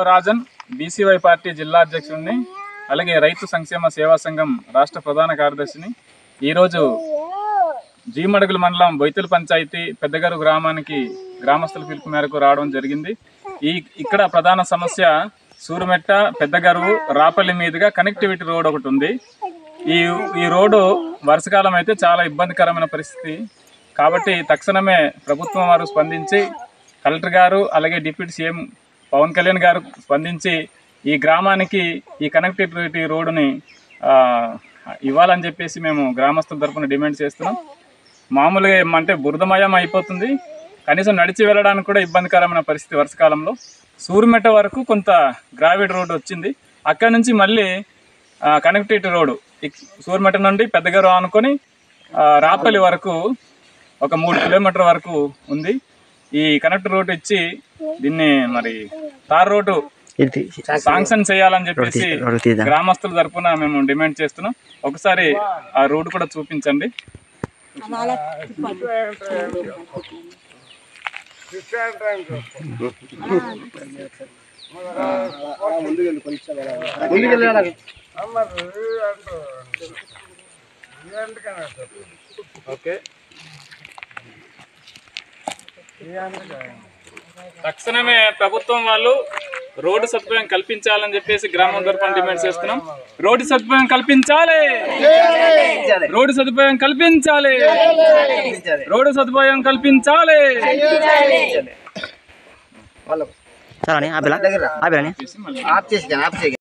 Rajan BCY party జిల్లా అధ్యక్షుడిని, అలాగే రైతు సంక్షేమ సేవా సంఘం రాష్ట్ర ప్రధాన కార్యదర్శిని. ఈరోజు జీమడుగుల మండలం బొయితుల పంచాయతీ పెద్దగారు గ్రామానికి గ్రామస్తుల పిలుపు మేరకు రావడం జరిగింది. ఇక్కడ ప్రధాన సమస్య సూరుమెట్ట పెద్దగరువు రాపల్లి మీదుగా కనెక్టివిటీ రోడ్ ఒకటి ఉంది. ఈ రోడ్డు వర్షకాలం అయితే చాలా ఇబ్బందికరమైన పరిస్థితి. కాబట్టి తక్షణమే ప్రభుత్వం వారు స్పందించి, కలెక్టర్ గారు అలాగే డిప్యూటీ సీఎం పవన్ కళ్యాణ్ గారు స్పందించి ఈ గ్రామానికి ఈ కనెక్టివిటీ రోడ్డుని ఇవ్వాలని చెప్పేసి మేము గ్రామస్తుల తరఫున డిమాండ్ చేస్తున్నాం. మామూలుగా ఏమంటే బురదమయం అయిపోతుంది, కనీసం నడిచి వెళ్ళడానికి కూడా ఇబ్బందికరమైన పరిస్థితి. వర్షకాలంలో సూరుమెట్ట వరకు కొంత గ్రావిడ్ రోడ్డు వచ్చింది, అక్కడి నుంచి మళ్ళీ కనెక్టివిటీ రోడ్డు సూరుమెట్ట నుండి పెద్దగారు అనుకొని రాపల్లి వరకు ఒక 3 కిలోమీటర్ వరకు ఉంది. ఈ కనెక్ట్ రోడ్డు ఇచ్చి దీన్ని మరి తార్ రోడ్డు శాంక్షన్ చేయాలని చెప్పేసి గ్రామస్తుల తరఫున మేము డిమాండ్ చేస్తున్నాం. ఒకసారి ఆ రోడ్డు కూడా చూపించండి. ఓకే, తక్షణమే ప్రభుత్వం వాళ్ళు రోడ్డు సదుపాయం కల్పించాలని చెప్పేసి గ్రామం తరఫున డిమాండ్ చేస్తున్నాం. రోడ్డు సదుపాయం కల్పించాలి, రోడ్డు సదుపాయం కల్పించాలి, రోడ్డు సదుపాయం కల్పించాలి.